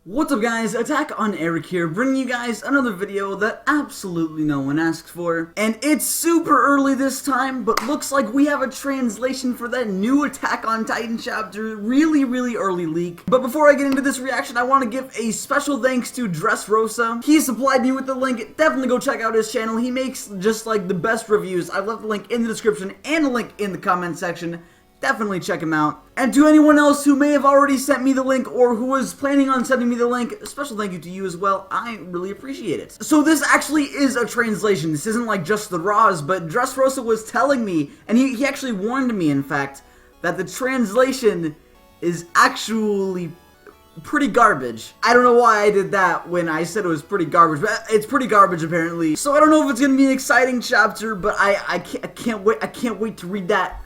What's up guys, Attack on Aaric here, bringing you guys another video that absolutely no one asked for. And it's super early this time, but looks like we have a translation for that new Attack on Titan chapter, really early leak. But before I get into this reaction, I want to give a special thanks to Dresrosa. He supplied me with the link, definitely go check out his channel. He makes just like the best reviews. I've left the link in the description and a link in the comment section. Definitely check him out. And to anyone else who may have already sent me the link or who was planning on sending me the link, a special thank you to you as well. I really appreciate it. So this actually is a translation. This isn't like just the raws, but Dresrosa was telling me, and he actually warned me, in fact, that the translation is actually pretty garbage. I don't know why I did that when I said it was pretty garbage, but it's pretty garbage apparently. So I don't know if it's gonna be an exciting chapter, but I can't wait to read that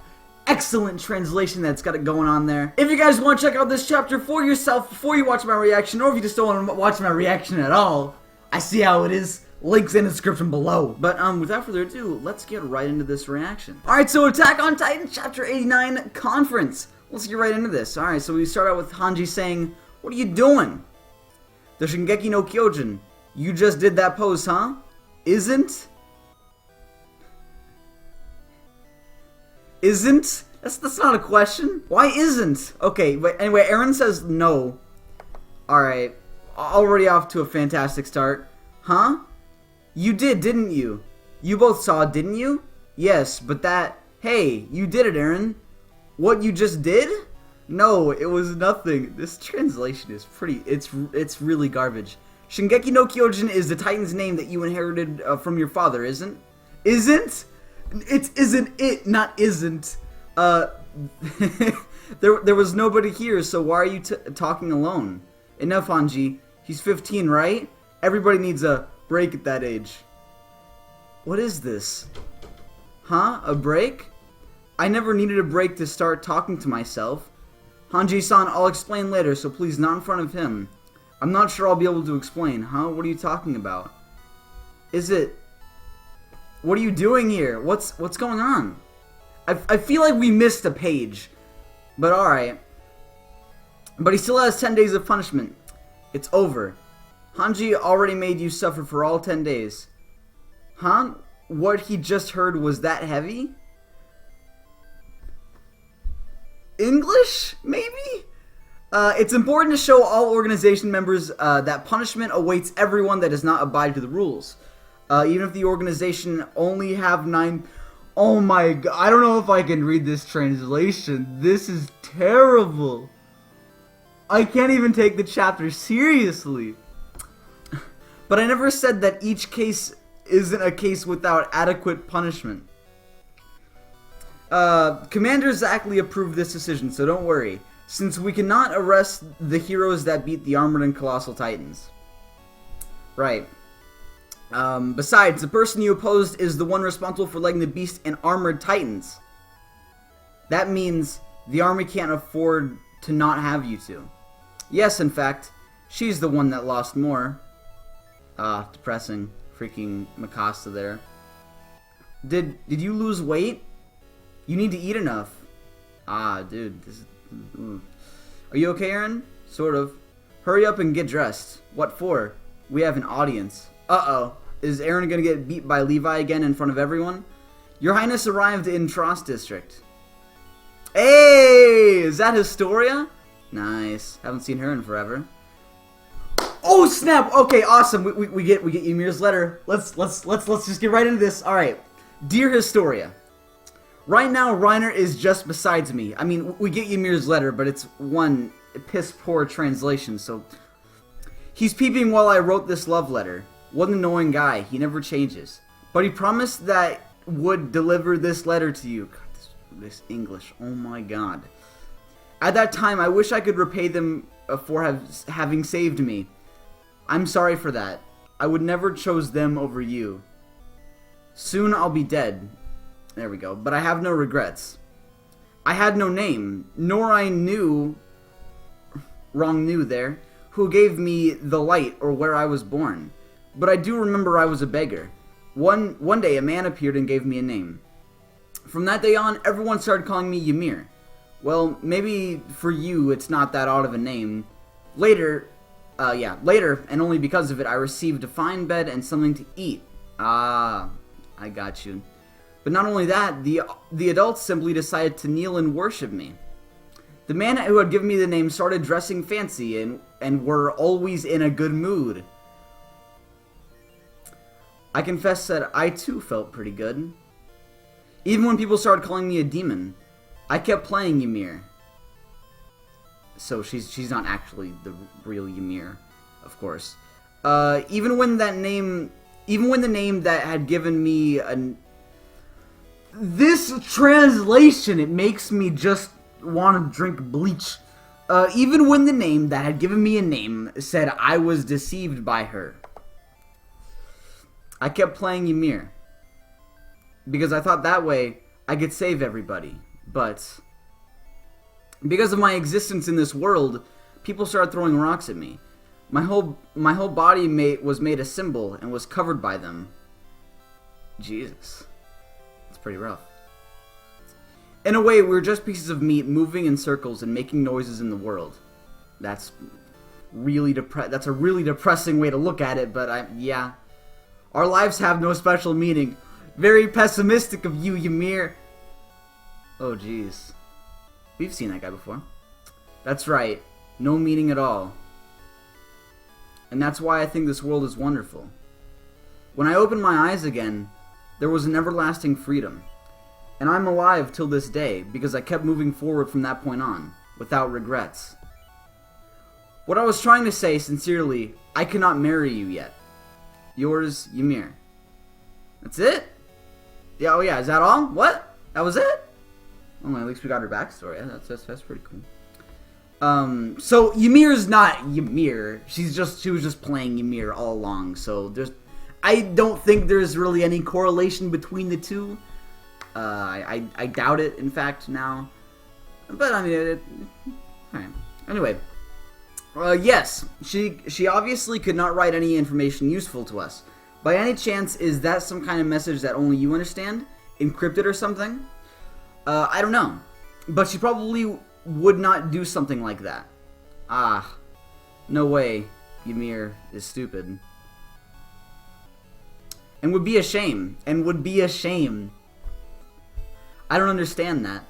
excellent translation that's got it going on there. If you guys want to check out this chapter for yourself before you watch my reaction, or if you just don't want to watch my reaction at all, I see how it is. Links in the description below. But without further ado, let's get right into this reaction. Alright, so Attack on Titan Chapter 89 Conference. Let's get right into this. Alright, so we start out with Hanji saying, "What are you doing?" The Shingeki no Kyojin. "You just did that pose, huh? Isn't? That's not a question. Why isn't? Okay, but anyway, Eren says no. Alright. Already off to a fantastic start. Huh? You did, didn't you? You both saw it, didn't you? Yes, but that... Hey, you did it, Eren. What you just did? No, it was nothing. This translation is pretty... It's really garbage. Shingeki no Kyojin is the Titan's name that you inherited from your father, isn't? Isn't? It's isn't it, not isn't. There was nobody here, so why are you talking alone? Enough, Hanji. He's 15, right? Everybody needs a break at that age. What is this? Huh? A break? I never needed a break to start talking to myself. Hanji-san, I'll explain later, so please not in front of him. I'm not sure I'll be able to explain. Huh? What are you talking about? Is it... What are you doing here? What's going on? I feel like we missed a page. But alright. But he still has 10 days of punishment. It's over. Hanji already made you suffer for all 10 days. Huh? What he just heard was that heavy? English? Maybe? It's important to show all organization members that punishment awaits everyone that does not abide to the rules. Even if the organization only have 9... Oh my god, I don't know if I can read this translation. This is terrible. I can't even take the chapter seriously. But I never said that each case isn't a case without adequate punishment. Commander Zackley approved this decision, so don't worry. Since we cannot arrest the heroes that beat the Armored and Colossal Titans. Right. Besides, the person you opposed is the one responsible for letting the Beast and Armored Titans. That means the army can't afford to not have you two. Yes, in fact, she's the one that lost more. Depressing. Freaking Mikasa there. Did you lose weight? You need to eat enough. Dude, this is... Are you okay, Eren? Sort of. Hurry up and get dressed. What for? We have an audience. Uh-oh. Is Eren gonna get beat by Levi again in front of everyone? Your Highness arrived in Trost District. Hey! Is that Historia? Nice. Haven't seen her in forever. Oh snap! Okay, awesome. We get Ymir's letter. Let's just get right into this. Alright. Dear Historia. Right now Reiner is just besides me. I mean, we get Ymir's letter, but it's one piss poor translation, so he's peeping while I wrote this love letter. What an annoying guy. He never changes. But he promised that would deliver this letter to you. God, this English. Oh my god. At that time, I wish I could repay them for having saved me. I'm sorry for that. I would never chose them over you. Soon I'll be dead. There we go. But I have no regrets. I had no name, nor I knew... Wrong knew there. Who gave me the light or where I was born. But I do remember I was a beggar. One day a man appeared and gave me a name. From that day on, everyone started calling me Ymir. Well, maybe for you it's not that odd of a name. Later, Yeah, later, and only because of it, I received a fine bed and something to eat. Ah, I got you. But not only that, the adults simply decided to kneel and worship me. The man who had given me the name started dressing fancy and were always in a good mood. I confess that I too felt pretty good. Even when people started calling me a demon, I kept playing Ymir. So she's not actually the real Ymir, of course. Even when the name that had given me this translation, it makes me just want to drink bleach. Even when the name that had given me a name said I was deceived by her, I kept playing Ymir because I thought that way I could save everybody. But because of my existence in this world, people started throwing rocks at me. My whole body was made a symbol and was covered by them. Jesus. It's pretty rough. In a way, we were just pieces of meat moving in circles and making noises in the world. That's really that's a really depressing way to look at it, but yeah. Our lives have no special meaning. Very pessimistic of you, Ymir. Oh, jeez. We've seen that guy before. That's right. No meaning at all. And that's why I think this world is wonderful. When I opened my eyes again, there was an everlasting freedom. And I'm alive till this day because I kept moving forward from that point on, without regrets. What I was trying to say, sincerely, I cannot marry you yet. Yours, Ymir. That's it? Yeah, oh yeah, is that all? What? That was it? Oh, at least we got her backstory. Yeah, that's pretty cool. So Ymir's not Ymir. She was just playing Ymir all along. So I don't think there's really any correlation between the two. I doubt it, in fact, now. But I mean, alright. Anyway, yes, she obviously could not write any information useful to us. By any chance, is that some kind of message that only you understand? Encrypted or something? I don't know. But she probably would not do something like that. Ah, no way. Ymir is stupid. And would be a shame. And would be a shame. I don't understand that.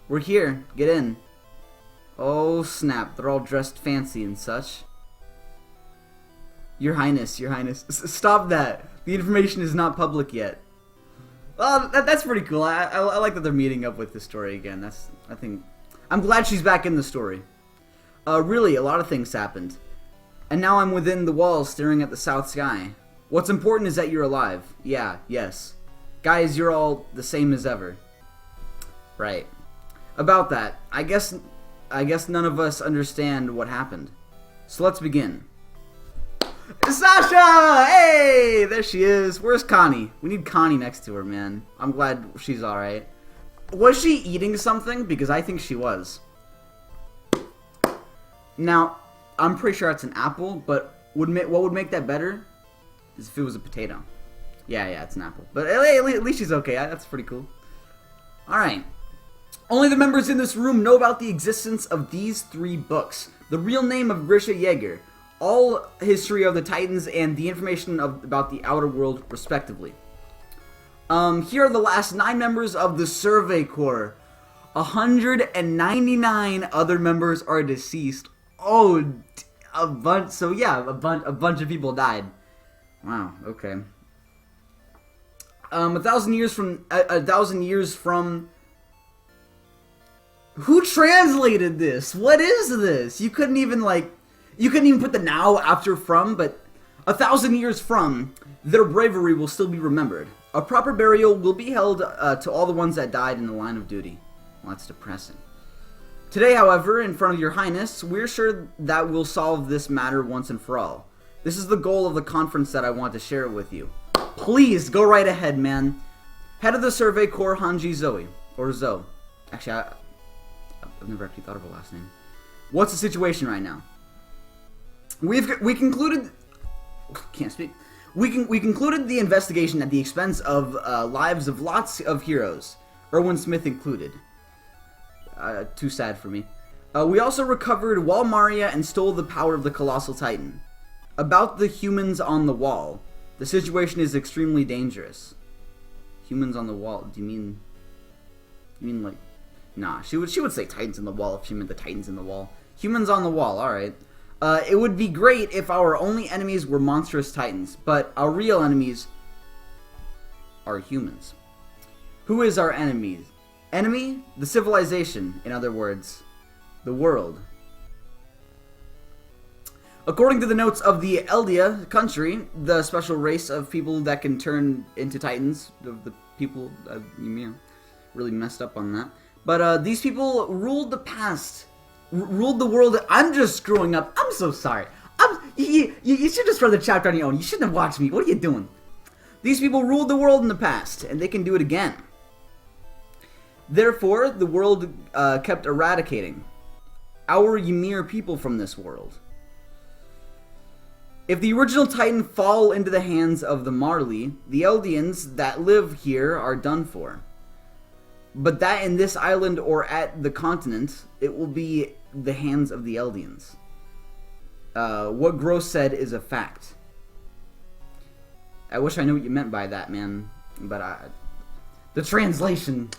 We're here. Get in. Oh, snap. They're all dressed fancy and such. Your Highness, Your Highness. Stop that. The information is not public yet. Well, that's pretty cool. I like that they're meeting up with the story again. I'm glad she's back in the story. Really, a lot of things happened. And now I'm within the walls staring at the south sky. What's important is that you're alive. Yeah, yes. Guys, you're all the same as ever. Right. About that, I guess none of us understand what happened. So let's begin. Sasha! Hey! There she is. Where's Connie? We need Connie next to her, man. I'm glad she's alright. Was she eating something? Because I think she was. Now, I'm pretty sure it's an apple, but what would make that better is if it was a potato. Yeah, it's an apple. But hey, at least she's okay. That's pretty cool. Alright. Only the members in this room know about the existence of these 3 books. The real name of Grisha Yeager, all history of the Titans, and the information about the outer world, respectively. Here are the last 9 members of the Survey Corps. 199 other members are deceased. Oh, a bunch. So yeah, a bunch of people died. Wow. Okay. 1,000 years from. Who translated this? What is this? You couldn't even put the now after from, but 1,000 years from, their bravery will still be remembered. A proper burial will be held to all the ones that died in the line of duty. Well, that's depressing. Today, however, in front of your highness, we're sure that we'll solve this matter once and for all. This is the goal of the conference that I want to share with you. Please, go right ahead, man. Head of the Survey Corps, Hanji Zoe. Or Zoe. Actually, I've never actually thought of her last name. What's the situation right now? We concluded. Can't speak. We concluded the investigation at the expense of lives of lots of heroes, Erwin Smith included. Too sad for me. We also recovered Wall Maria and stole the power of the Colossal Titan. About the humans on the wall. The situation is extremely dangerous. Humans on the wall. Do you mean like... Nah, she would say Titans in the wall if she meant the Titans in the wall. Humans on the wall, alright. It would be great if our only enemies were monstrous Titans, but our real enemies are humans. Who is our enemy? Enemy? The civilization, in other words. The world. According to the notes of the Eldia country, the special race of people that can turn into Titans, the people of Ymir, really messed up on that. But these people ruled the past, ruled the world. I'm just screwing up. I'm so sorry. You should just read the chapter on your own. You shouldn't have watched me. What are you doing? These people ruled the world in the past, and they can do it again. Therefore, the world kept eradicating our Ymir people from this world. If the original Titan fall into the hands of the Marley, the Eldians that live here are done for. But that in this island or at the continent, it will be the hands of the Eldians. What Gross said is a fact. I wish I knew what you meant by that, man. But the translation...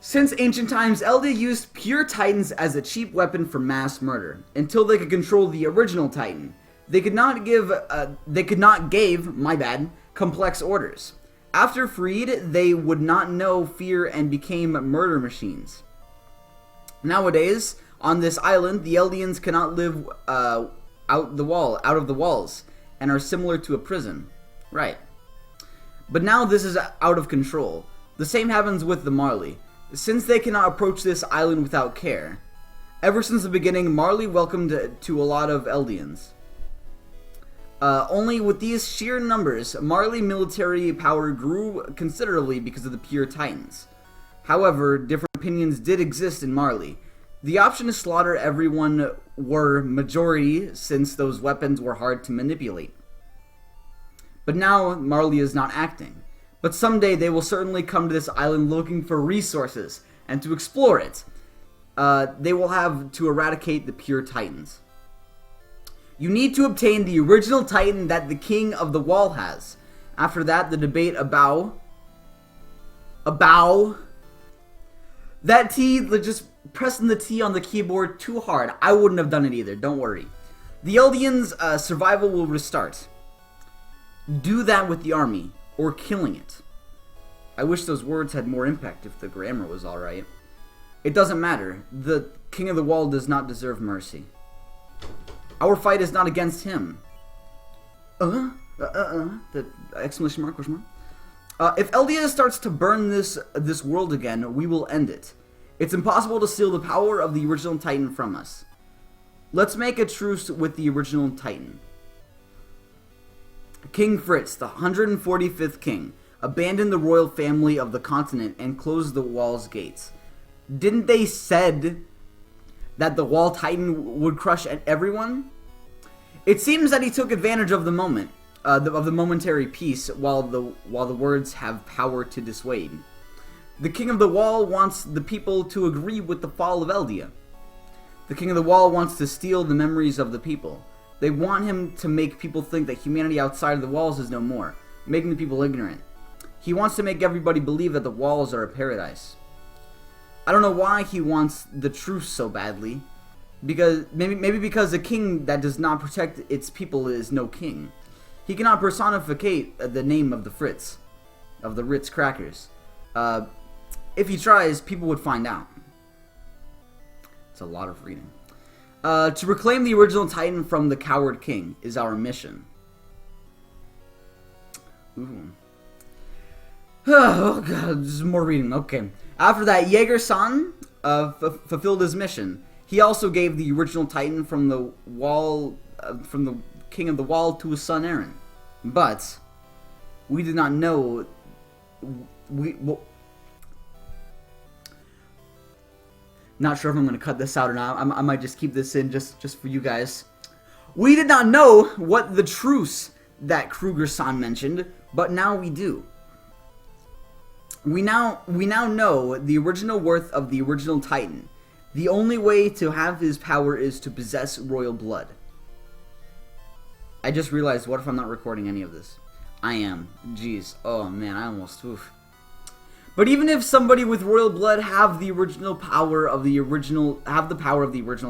Since ancient times, Eldia used pure Titans as a cheap weapon for mass murder, until they could control the original Titan. They could not give, my bad, complex orders. After freed, they would not know fear and became murder machines. Nowadays, on this island, the Eldians cannot live out of the walls, and are similar to a prison. Right. But now this is out of control. The same happens with the Marley. Since they cannot approach this island without care. Ever since the beginning, Marley welcomed to a lot of Eldians. Only with these sheer numbers, Marley military power grew considerably because of the pure Titans. However, different opinions did exist in Marley. The option to slaughter everyone were majority since those weapons were hard to manipulate. But now, Marley is not acting. But someday they will certainly come to this island looking for resources and to explore it. They will have to eradicate the pure Titans. You need to obtain the original Titan that the King of the Wall has. After that, the debate about... That T, just pressing the T on the keyboard too hard. I wouldn't have done it either, don't worry. The Eldians' survival will restart. Do that with the army, or killing it. I wish those words had more impact if the grammar was alright. It doesn't matter. The King of the Wall does not deserve mercy. Our fight is not against him. The exclamation mark, question mark. If Eldia starts to burn this world again, we will end it. It's impossible to steal the power of the original Titan from us. Let's make a truce with the original Titan. King Fritz, the 145th king, abandoned the royal family of the continent and closed the wall's gates. Didn't they said that the wall Titan would crush everyone? It seems that he took advantage of the moment, of the momentary peace, while the words have power to dissuade. The King of the Wall wants the people to agree with the fall of Eldia. The King of the Wall wants to steal the memories of the people. They want him to make people think that humanity outside of the walls is no more, making the people ignorant. He wants to make everybody believe that the walls are a paradise. I don't know why he wants the truth so badly. Because maybe because a king that does not protect its people is no king. He cannot personificate the name of the Fritz, of the Ritz crackers. If he tries, people would find out. It's a lot of reading. To reclaim the original Titan from the coward king is our mission. Ooh. Oh god, there's more reading. Okay. After that, Jaeger-san fulfilled his mission. He also gave the original Titan from the wall, from the King of the Wall to his son Eren. But we did not know. Not sure if I'm going to cut this out or not. I might just keep this in just for you guys. We did not know what the truce that Kruger-san mentioned, but now we do. We now know the original worth of the original Titan. The only way to have his power is to possess royal blood. I just realized, what if I'm not recording any of this? I am. Jeez. Oh man, I almost... Oof. But even if somebody with royal blood have the power of the original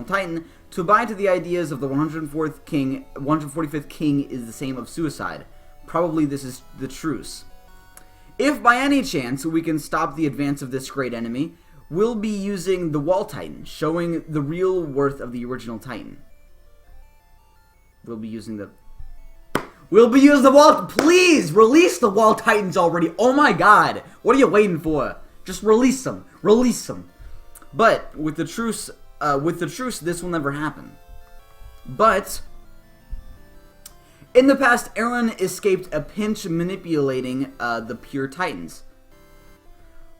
Titan, to abide to the ideas of the 145th king is the same of suicide. Probably this is the truce. If by any chance we can stop the advance of this great enemy, we'll be using the Wall Titan, showing the real worth of the original Titan. We'll be using the Wall... Please, release the Wall Titans already. Oh my god. What are you waiting for? Just release them. Release them. But with the truce, this will never happen. But in the past, Eren escaped a pinch manipulating the pure Titans.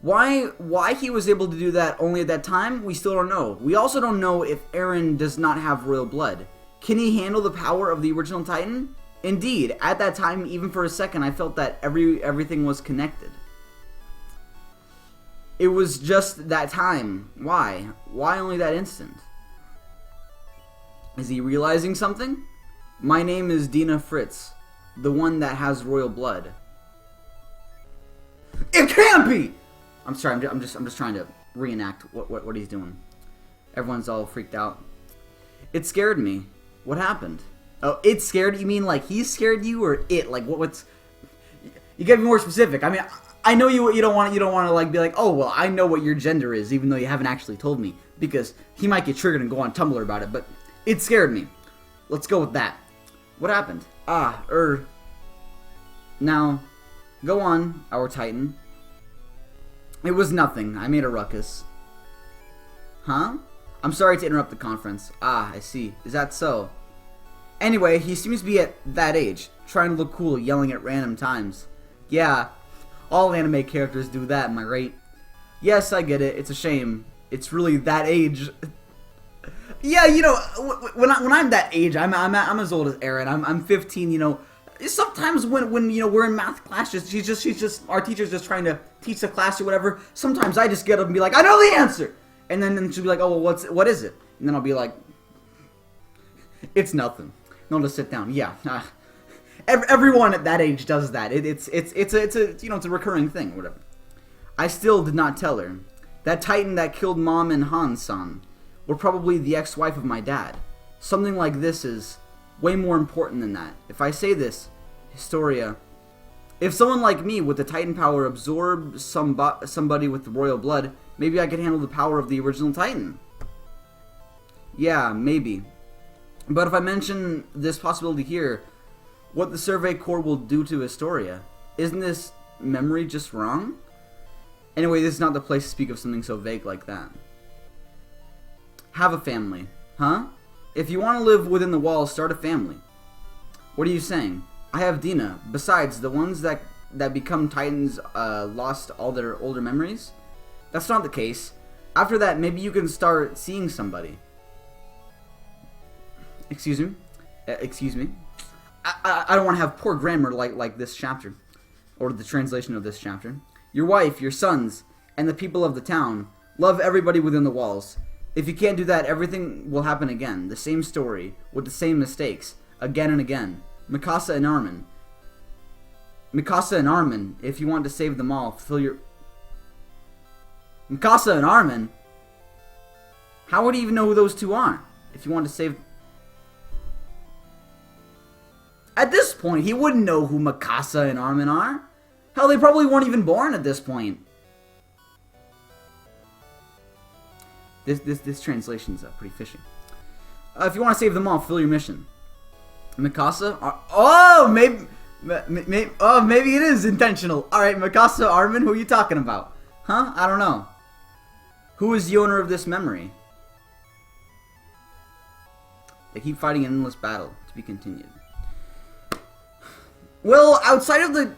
Why he was able to do that only at that time, we still don't know. We also don't know if Eren does not have royal blood. Can he handle the power of the original Titan? Indeed, at that time, even for a second, I felt that everything was connected. It was just that time. Why? Why only that instant? Is he realizing something? My name is Dina Fritz, the one that has royal blood. It can't be! I'm sorry, I'm just trying to reenact what he's doing. Everyone's all freaked out. It scared me. What happened? Oh, it scared you? Mean like he scared you, or it? Like what's? You gotta be more specific. I mean, I know you don't want to like be like, oh well, I know what your gender is, even though you haven't actually told me, because he might get triggered and go on Tumblr about it. But it scared me. Let's go with that. What happened? Now, go on, our Titan. It was nothing. I made a ruckus. Huh? I'm sorry to interrupt the conference. I see. Is that so? Anyway, he seems to be at that age, trying to look cool, yelling at random times. Yeah, all anime characters do that, am I right? Yes, I get it. It's a shame. It's really that age. Yeah, you know, when I'm that age, I'm as old as Eren. I'm 15. You know, sometimes when you know we're in math class, she's just our teacher's just trying to teach the class or whatever. Sometimes I just get up and be like, I know the answer, and then she'll be like, oh well, what is it? And then I'll be like, it's nothing. No, to sit down. Yeah, everyone at that age does that. It's a you know, it's a recurring thing or whatever. I still did not tell her. That Titan that killed Mom and Han-san were probably the ex-wife of my dad. Something like this is way more important than that. If I say this, Historia, if someone like me with the Titan power absorbed somebody with the royal blood, maybe I could handle the power of the original Titan. Yeah, maybe. But if I mention this possibility here, what the Survey Corps will do to Historia, isn't this memory just wrong? Anyway, this is not the place to speak of something so vague like that. Have a family. Huh? If you want to live within the walls, start a family. What are you saying? I have Dina. Besides, the ones that become Titans lost all their older memories? That's not the case. After that, maybe you can start seeing somebody. Excuse me? Excuse me? I don't want to have poor grammar like this chapter. Or the translation of this chapter. Your wife, your sons, and the people of the town. Love everybody within the walls. If you can't do that, everything will happen again. The same story, with the same mistakes, again and again. Mikasa and Armin. Mikasa and Armin, if you want to save them all, fulfill your... Mikasa and Armin? How would he even know who those two are? If you want to save... At this point, he wouldn't know who Mikasa and Armin are. Hell, they probably weren't even born at this point. This translation's pretty fishy. If you want to save them all, fulfill your mission. Mikasa? Oh, maybe it is intentional. Alright, Mikasa, Armin, who are you talking about? Huh? I don't know. Who is the owner of this memory? They keep fighting an endless battle. To be continued. Well, outside of the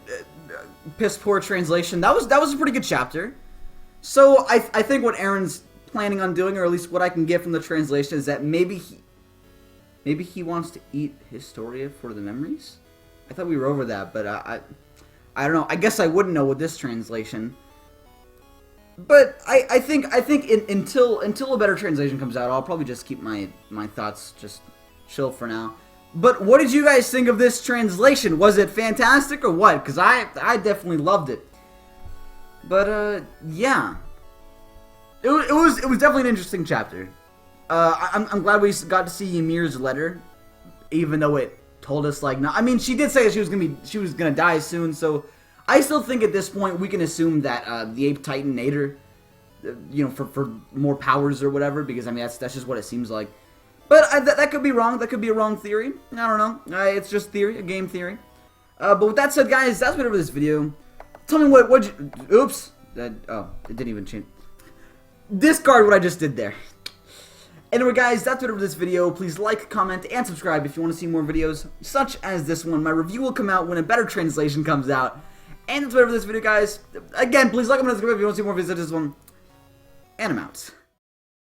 piss poor translation, that was a pretty good chapter. So I think what Eren's planning on doing, or at least what I can get from the translation, is that maybe he wants to eat Historia for the memories. I thought we were over that, but I don't know. I guess I wouldn't know with this translation. But I think until a better translation comes out, I'll probably just keep my thoughts just chill for now. But what did you guys think of this translation? Was it fantastic or what? Because I definitely loved it. But yeah, it was definitely an interesting chapter. I'm glad we got to see Ymir's letter, even though it told us like I mean, she did say she was gonna die soon. So I still think at this point we can assume that the Ape Titan ate her, you know, for more powers or whatever. Because I mean that's just what it seems like. But that could be wrong. That could be a wrong theory. I don't know. It's just theory, a game theory. But with that said, guys, that's whatever this video. Tell me what you... Oops. Oh, it didn't even change. Discard what I just did there. Anyway, guys, that's whatever this video. Please like, comment, and subscribe if you want to see more videos such as this one. My review will come out when a better translation comes out. And that's whatever this video, guys. Again, please like, comment, and subscribe if you want to see more videos such as this one. And I'm out.